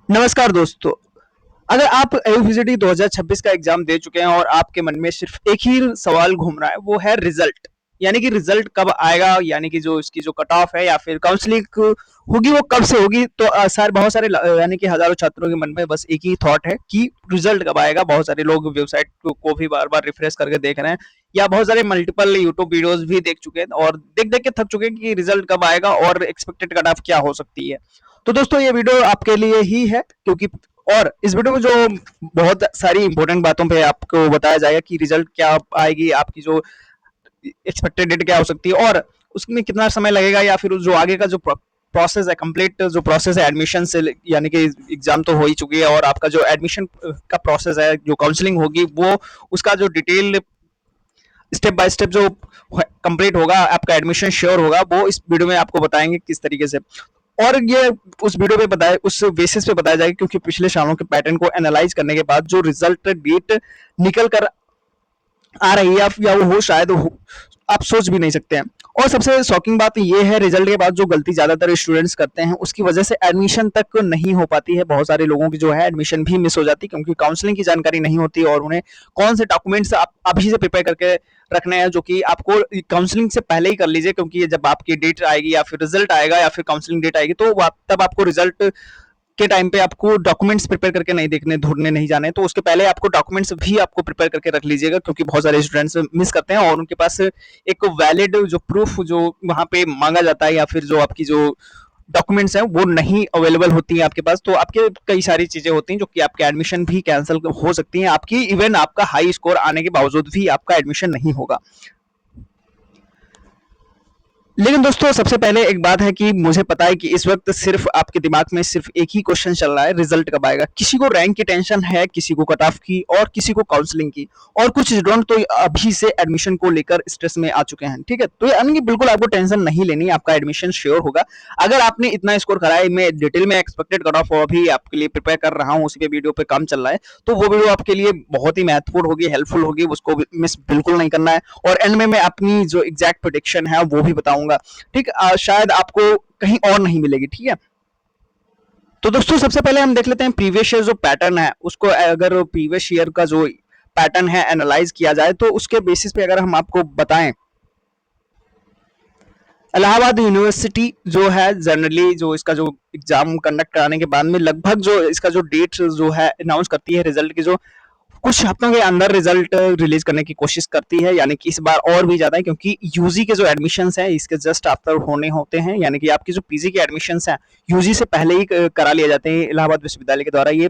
नमस्कार दोस्तों। अगर आप एयूपीसीटी 2026 का एग्जाम दे चुके हैं और आपके मन में सिर्फ एक ही सवाल घूम रहा है, वो है रिजल्ट। यानी कि रिजल्ट कब आएगा, यानी कि जो इसकी जो कट ऑफ है या फिर काउंसलिंग होगी वो कब से होगी। तो बहुत सारे यानी कि हजारों छात्रों के मन में बस एक ही थॉट है कि रिजल्ट कब आएगा। बहुत सारे लोग वेबसाइट को भी बार बार रिफ्रेश करके देख रहे हैं, या बहुत सारे मल्टीपल यूट्यूब वीडियोस भी देख चुके हैं और देख देख के थक चुके हैं कि रिजल्ट कब आएगा और एक्सपेक्टेड कट ऑफ क्या हो सकती है। तो दोस्तों ये वीडियो आपके लिए ही है, क्योंकि और इस वीडियो में जो बहुत सारी इंपॉर्टेंट बातों पे आपको बताया जाएगा कि रिजल्ट क्या आएगी, आपकी जो एक्सपेक्टेड डेट क्या हो सकती है और उसमें कितना समय लगेगा, या फिर जो आगे का जो प्रोसेस है, कंप्लीट जो प्रोसेस है एडमिशन से, यानी कि एग्जाम तो हो ही चुकी है और आपका जो एडमिशन का प्रोसेस है, जो काउंसलिंग होगी वो उसका जो डिटेल स्टेप बाय स्टेप जो कंप्लीट होगा, आपका एडमिशन श्योर होगा, वो इस वीडियो में आपको बताएंगे किस तरीके से। और ये उस वीडियो पे बताया, उस बेसिस पे बताया जाएगा, क्योंकि पिछले सालों के पैटर्न को एनालाइज करने के बाद जो रिजल्ट डेट निकल कर आ रही है या वो हो शायद हो, आप सोच भी नहीं सकते हैं। और सबसे शॉकिंग बात ये है, रिजल्ट के बाद जो गलती ज्यादातर स्टूडेंट्स करते हैं उसकी वजह से एडमिशन तक नहीं हो पाती है। बहुत सारे लोगों की जो है एडमिशन भी मिस हो जाती है, क्योंकि काउंसलिंग की जानकारी नहीं होती और उन्हें कौन से डॉक्यूमेंट्स आप अभी से प्रिपेयर करके रखने हैं, जो कि आपको काउंसलिंग से पहले ही कर लीजिए, क्योंकि जब आपकी डेट आएगी या फिर रिजल्ट आएगा या फिर काउंसलिंग डेट आएगी तो तब आपको रिजल्ट के टाइम पे आपको डॉक्यूमेंट्स प्रिपेयर करके नहीं देखने, ढूंढने नहीं जाने। तो उसके पहले आपको डॉक्यूमेंट्स भी आपको प्रिपेयर करके रख लीजिएगा, क्योंकि बहुत सारे स्टूडेंट्स मिस करते हैं और उनके पास एक वैलिड जो प्रूफ जो वहाँ पे मांगा जाता है या फिर जो आपकी जो डॉक्यूमेंट्स हैं वो नहीं अवेलेबल होती हैं आपके पास। तो आपके कई सारी चीजें होती हैं जो कि आपके एडमिशन भी कैंसिल हो सकती हैं, आपकी इवन आपका हाई स्कोर आने के बावजूद भी आपका एडमिशन नहीं होगा। लेकिन दोस्तों सबसे पहले एक बात है कि मुझे पता है कि इस वक्त सिर्फ आपके दिमाग में सिर्फ एक ही क्वेश्चन चल रहा है, रिजल्ट कब आएगा। किसी को रैंक की टेंशन है, किसी को कट ऑफ की और किसी को काउंसलिंग की, और कुछ स्टूडेंट तो अभी से एडमिशन को लेकर स्ट्रेस में आ चुके हैं। ठीक है, तो यानी कि बिल्कुल आपको टेंशन नहीं लेनी, आपका एडमिशन श्योर होगा। अगर आपने इतना स्कोर करा है, मैं डिटेल में एक्सपेक्टेड कट ऑफ अभी आपके लिए प्रिपेयर कर रहा हूँ, उसी पे वीडियो पे काम चल रहा है, तो वो वीडियो आपके लिए बहुत ही महत्वपूर्ण होगी, हेल्पफुल होगी, उसको मिस बिल्कुल नहीं करना है। और एंड में मैं अपनी जो एग्जैक्ट प्रोडिक्शन है वो भी बताऊंगा। ठीक, शायद आपको कहीं और नहीं मिलेगी। ठीक है, तो दोस्तों सबसे पहले हम देख लेते हैं प्रीवियस ईयर जो पैटर्न है उसको। अगर प्रीवियस ईयर का जो पैटर्न है एनालाइज किया जाए तो उसके बेसिस पे अगर हम आपको बताएं, इलाहाबाद यूनिवर्सिटी जो है जनरली जो इसका जो एग्जाम कंडक्ट कराने के बाद में लगभग जो इसका जो डेट जो है अनाउंस करती है, रिजल्ट की जो कुछ हफ्तों के अंदर रिजल्ट रिलीज करने की कोशिश करती है, यानी कि इस बार और भी ज्यादा है, क्योंकि यूजी के जो एडमिशन्स हैं इसके जस्ट आफ्टर होने होते हैं, यानी कि आपकी जो पीजी के एडमिशन्स हैं यूजी से पहले ही करा लिए जाते हैं इलाहाबाद विश्वविद्यालय के द्वारा। ये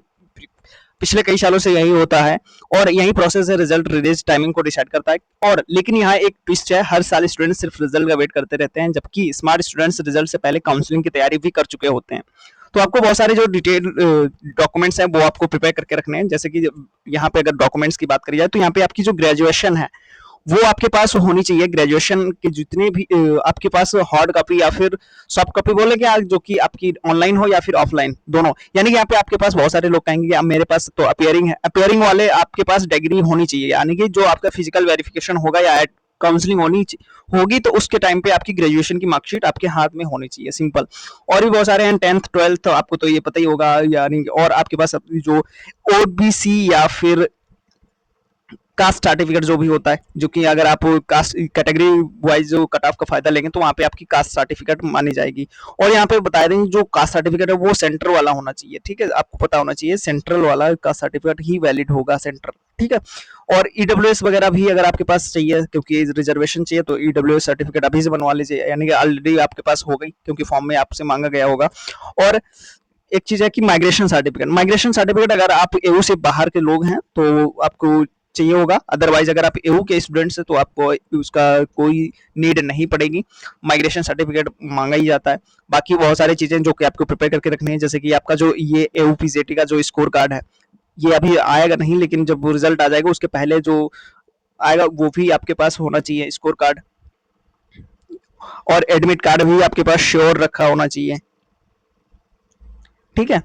पिछले कई सालों से यही होता है और यही प्रोसेस है, रिजल्ट रिलीज टाइमिंग को डिसाइड करता है। और लेकिन यहाँ एक ट्विस्ट है, हर साल स्टूडेंट सिर्फ रिजल्ट का वेट करते रहते हैं, जबकि स्मार्ट स्टूडेंट्स रिजल्ट से पहले काउंसलिंग की तैयारी भी कर चुके होते हैं। तो आपको बहुत सारे जो डिटेल डॉक्यूमेंट्स हैं वो आपको प्रिपेयर करके रखने हैं। जैसे कि यहाँ पे अगर डॉक्यूमेंट्स की बात करी जाए तो यहाँ पे आपकी जो ग्रेजुएशन है वो आपके पास होनी चाहिए। ग्रेजुएशन के जितने भी आपके पास हार्ड कॉपी या फिर सॉफ्ट कॉपी बोले क्या, जो कि आपकी ऑनलाइन हो या फिर ऑफलाइन दोनों, यानी कि यहाँ पे आपके पास बहुत सारे लोग कहेंगे कि मेरे पास तो अपियरिंग है, अपियरिंग वाले आपके पास डिग्री होनी चाहिए, यानी कि जो आपका फिजिकल वेरिफिकेशन होगा या काउंसलिंग होगी तो उसके टाइम पे आपकी ग्रेजुएशन की मार्कशीट आपके हाथ में होनी चाहिए, सिंपल। और भी बहुत सारे हैं, 10th 12th तो आपको तो ये पता ही होगा, यानी और आपके पास जो ओबीसी या फिर कास्ट सर्टिफिकेट जो भी होता है, जो कि अगर आप कास्ट कैटेगरी वाइज जो कट ऑफ का फायदा लेंगे तो वहाँ पे आपकी कास्ट सर्टिफिकेट मानी जाएगी। और यहाँ पे बता दें जो कास्ट सर्टिफिकेट है वो सेंटर वाला होना चाहिए। ठीक है, आपको पता होना चाहिए सेंट्रल वाला कास्ट सर्टिफिकेट ही वैलिड होगा, सेंटर। ठीक है, और ईडब्ल्यूएस वगैरह भी अगर आपके पास चाहिए, क्योंकि रिजर्वेशन चाहिए, तो ईडब्ल्यूएस सर्टिफिकेट अभी से बनवा लीजिए, यानी कि ऑलरेडी आपके पास हो गई, क्योंकि फॉर्म में आपसे मांगा गया होगा। और एक चीज है कि माइग्रेशन सर्टिफिकेट अगर आप एयू से बाहर के लोग हैं तो आपको चाहिए होगा, अदरवाइज अगर आप एयू के स्टूडेंट्स हैं तो आपको उसका कोई नीड नहीं पड़ेगी, माइग्रेशन सर्टिफिकेट मांगा ही जाता है। बाकी बहुत सारी चीजें जो कि आपको प्रिपेयर करके रखनी है, जैसे कि आपका जो ये एयू पीजेटी का जो स्कोर कार्ड है, ये अभी आएगा नहीं, लेकिन जब वो रिजल्ट आ जाएगा उसके पहले जो आएगा वो भी आपके पास होना चाहिए स्कोर कार्ड। और एडमिट कार्ड भी आपके पास श्योर रखा होना चाहिए। ठीक है,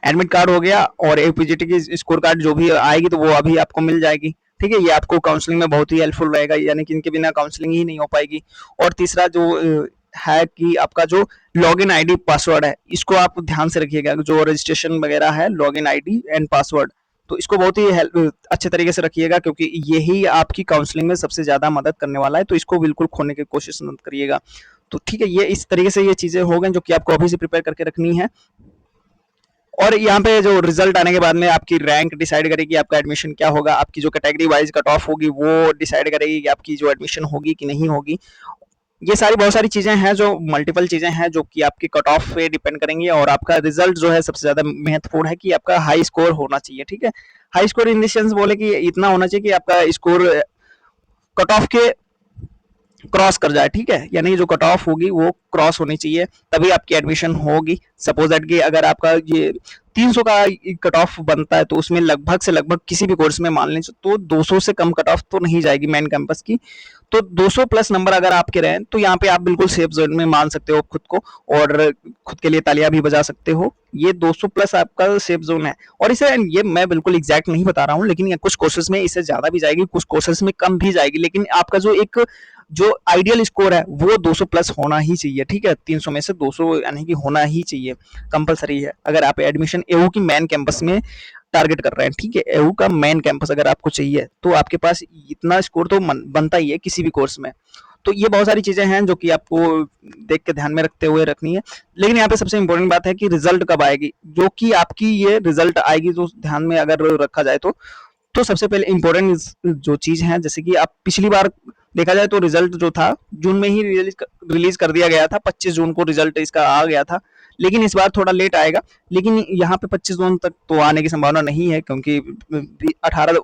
एडमिट कार्ड हो गया और एपीजीटी की स्कोर कार्ड जो भी आएगी तो वो अभी आपको मिल जाएगी। ठीक है, ये आपको काउंसलिंग में बहुत ही हेल्पफुल रहेगा, यानी कि इनके बिना काउंसलिंग ही नहीं हो पाएगी। और तीसरा जो है कि आपका जो लॉगिन आईडी पासवर्ड है, इसको आप ध्यान से रखिएगा। जो रजिस्ट्रेशन वगैरह है, लॉगिन आईडी एंड पासवर्ड, तो इसको बहुत ही अच्छे तरीके से रखिएगा, क्योंकि यही आपकी काउंसलिंग में सबसे ज़्यादा मदद करने वाला है। तो इसको बिल्कुल खोने की कोशिश मत करिएगा। तो ठीक है, ये इस तरीके से ये चीज़ें हो गई जो कि आपको अभी से प्रिपेयर करके रखनी है। और यहाँ पे जो रिजल्ट आने के बाद में आपकी रैंक डिसाइड करेगी आपका एडमिशन क्या होगा, आपकी जो कैटेगरी वाइज कट ऑफ होगी वो डिसाइड करेगी कि आपकी जो एडमिशन होगी कि नहीं होगी। ये सारी बहुत सारी चीज़ें हैं, जो मल्टीपल चीज़ें हैं जो कि आपकी कट ऑफ पे डिपेंड करेंगी। और आपका रिजल्ट जो है सबसे ज़्यादा महत्वपूर्ण है कि आपका हाई स्कोर होना चाहिए। ठीक है, high score in the sense बोले कि इतना होना चाहिए कि आपका स्कोर कट ऑफ के क्रॉस कर जाए। ठीक है, यानी जो कट ऑफ होगी वो क्रॉस होनी चाहिए, तभी आपकी एडमिशन होगी। सपोज दैट कि अगर आपका ये 300 का कट ऑफ बनता है, तो उसमें लगभग से लगभग किसी भी कोर्स में मान लें तो 200 से कम कट ऑफ तो नहीं जाएगी मेन कैंपस की। तो 200 प्लस नंबर अगर आपके रहे, तो यहाँ पे आप बिल्कुल सेफ जोन में मान सकते हो खुद को, और खुद के लिए तालियां भी बजा सकते हो। ये 200 प्लस आपका सेफ जोन है। और इसे ये मैं बिल्कुल एग्जैक्ट नहीं बता रहा हूँ, लेकिन कुछ कोर्सेज में इसे ज्यादा भी जाएगी, कुछ कोर्सेज में कम भी जाएगी, लेकिन आपका जो आइडियल स्कोर है वो 200 प्लस होना ही चाहिए। ठीक है, 300 में से 200 यानी कि होना ही चाहिए, कंपलसरी है। अगर आप एडमिशन एयू की मेन कैंपस में टारगेट कर रहे हैं, ठीक है, एयू का मेन कैंपस अगर आपको चाहिए, तो आपके पास इतना स्कोर तो बनता ही है किसी भी कोर्स में। तो ये बहुत सारी चीजें हैं जो कि आपको देख के ध्यान में रखते हुए रखनी है। लेकिन यहाँ पे सबसे इंपॉर्टेंट बात है कि रिजल्ट कब आएगी, जो कि आपकी ये रिजल्ट आएगी, जो ध्यान में अगर रखा जाए तो सबसे पहले इम्पोर्टेंट जो चीज है, जैसे कि आप पिछली बार देखा जाए तो रिजल्ट जो था जून में ही रिलीज कर दिया गया था, 25 जून को रिजल्ट इसका आ गया था। लेकिन इस बार थोड़ा लेट आएगा, लेकिन यहाँ पे 25 जून तक तो आने की संभावना नहीं है, क्योंकि 18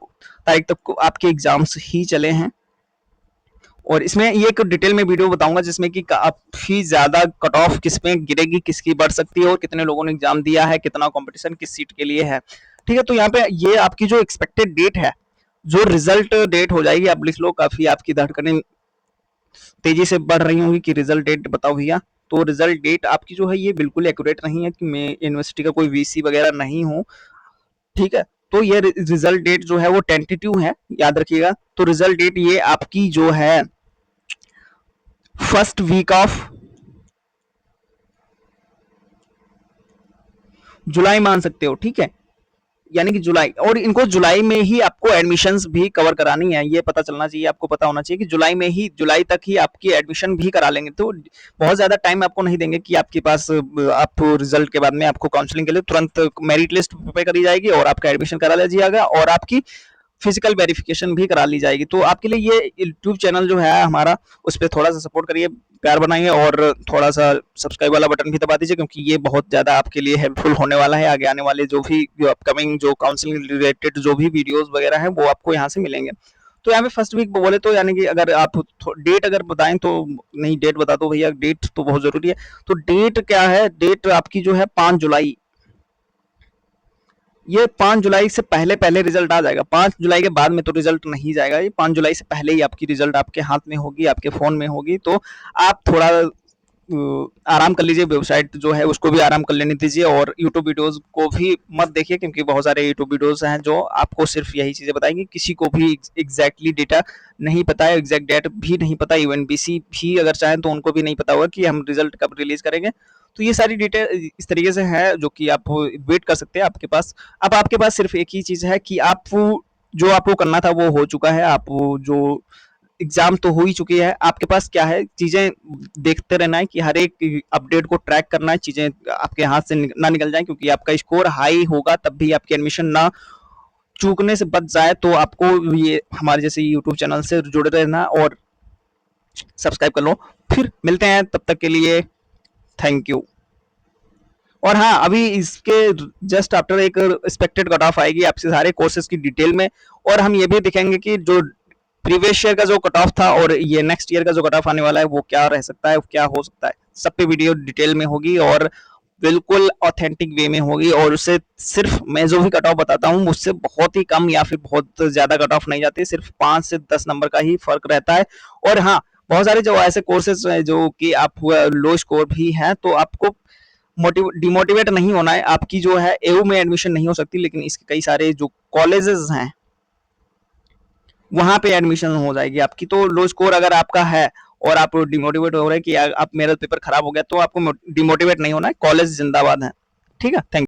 तारीख तक आपके एग्जाम्स ही चले हैं। और इसमें ये एक डिटेल में वीडियो बताऊंगा जिसमें कि काफी ज्यादा कट ऑफ किस पे गिरेगी, किसकी बढ़ सकती है, और कितने लोगों ने एग्जाम दिया है, कितना कंपटीशन किस सीट के लिए है। ठीक है, तो यहाँ पे ये आपकी जो एक्सपेक्टेड डेट है, जो रिजल्ट डेट हो जाएगी, आप लिख लो, काफी आपकी धड़कनें तेजी से बढ़ रही होंगी कि रिजल्ट डेट बताओ भैया। तो रिजल्ट डेट आपकी जो है ये बिल्कुल एक्यूरेट नहीं है, कि मैं यूनिवर्सिटी का कोई वीसी वगैरह नहीं हूँ। ठीक है, तो ये रिजल्ट डेट जो है वो टेंटेटिव है, याद रखिएगा। तो रिजल्ट डेट ये आपकी जो है फर्स्ट वीक ऑफ जुलाई मान सकते हो। ठीक है, यानी कि जुलाई, और इनको जुलाई में ही आपको एडमिशन्स भी कवर करानी है, ये पता चलना चाहिए, आपको पता होना चाहिए कि जुलाई तक ही आपकी एडमिशन भी करा लेंगे। तो बहुत ज्यादा टाइम आपको नहीं देंगे कि आपके पास आप रिजल्ट के बाद में आपको काउंसलिंग के लिए तुरंत मेरिट लिस्ट प्रिपेयर करी जाएगी और आपका एडमिशन करा लिया जाएगा और आपकी फिजिकल वेरिफिकेशन भी करा ली जाएगी। तो आपके लिए ये यूट्यूब चैनल जो है हमारा, उस पर थोड़ा सा सपोर्ट करिए, प्यार बनाइए, और थोड़ा सा सब्सक्राइब वाला बटन भी दबा दीजिए, क्योंकि ये बहुत ज़्यादा आपके लिए हेल्पफुल होने वाला है। आगे आने वाले जो अपकमिंग जो काउंसलिंग रिलेटेड जो भी वीडियोस वगैरह हैं वो आपको यहाँ से मिलेंगे। तो यहाँ पे फर्स्ट वीक बोले तो यानी कि अगर आप डेट अगर बताएं तो, नहीं डेट बता दो भैया, डेट तो बहुत जरूरी है। तो डेट क्या है, डेट आपकी जो है 5 जुलाई। ये 5 जुलाई से पहले पहले रिजल्ट आ जाएगा, 5 जुलाई के बाद में तो रिजल्ट नहीं जाएगा। ये 5 जुलाई से पहले ही आपकी रिजल्ट आपके हाथ में होगी, आपके फोन में होगी। तो आप थोड़ा आराम कर लीजिए, वेबसाइट जो है उसको भी आराम कर लेने दीजिए, और यूट्यूब वीडियोस को भी मत देखिए, क्योंकि बहुत सारे यूट्यूब वीडियोस हैं जो आपको सिर्फ यही चीज़ें बताएंगे। किसी को भी एग्जैक्टली डेटा नहीं पता है, एग्जैक्ट डेट भी नहीं पता, इवन बीसी भी अगर चाहें तो उनको भी नहीं पता होगा कि हम रिजल्ट कब रिलीज करेंगे। तो ये सारी डिटेल इस तरीके से है जो कि आप वेट कर सकते हैं आपके पास। अब आपके पास सिर्फ एक ही चीज़ है कि आप जो आपको करना था वो हो चुका है, आप जो एग्जाम तो हो ही चुकी है। आपके पास क्या है, चीजें देखते रहना है कि हर एक अपडेट को ट्रैक करना है, चीजें आपके हाथ से ना निकल जाए, क्योंकि आपका स्कोर हाई होगा तब भी आपकी एडमिशन ना चूकने से बच जाए। तो आपको ये हमारे जैसे यूट्यूब चैनल से जुड़े रहना और सब्सक्राइब कर लो। फिर मिलते हैं, तब तक के लिए थैंक यू। और हाँ, अभी इसके जस्ट आफ्टर एक एक्सपेक्टेड कट ऑफ आएगी आपसे सारे कोर्सेज की डिटेल में, और हम ये भी दिखेंगे कि जो प्रीवियस ईयर का जो कट ऑफ था और ये नेक्स्ट ईयर का जो कट ऑफ आने वाला है वो क्या रह सकता है, क्या हो सकता है, सब पे वीडियो डिटेल में होगी और बिल्कुल ऑथेंटिक वे में होगी। और उससे सिर्फ मैं जो भी कट ऑफ बताता हूँ उससे बहुत ही कम या फिर बहुत ज्यादा कट ऑफ नहीं जाती, सिर्फ 5 से 10 नंबर का ही फर्क रहता है। और हाँ, बहुत सारे जो ऐसे कोर्सेज हैं जो कि आप लो स्कोर भी हैं, तो आपको डिमोटिवेट नहीं होना है। आपकी जो है एयू में एडमिशन नहीं हो सकती, लेकिन इसके कई सारे जो कॉलेजेस हैं वहां पे एडमिशन हो जाएगी आपकी। तो लो स्कोर अगर आपका है और आप डिमोटिवेट हो रहे हैं कि यार आप मेरा पेपर खराब हो गया, तो आपको डिमोटिवेट नहीं होना है, कॉलेज जिंदाबाद है। ठीक है, थैंक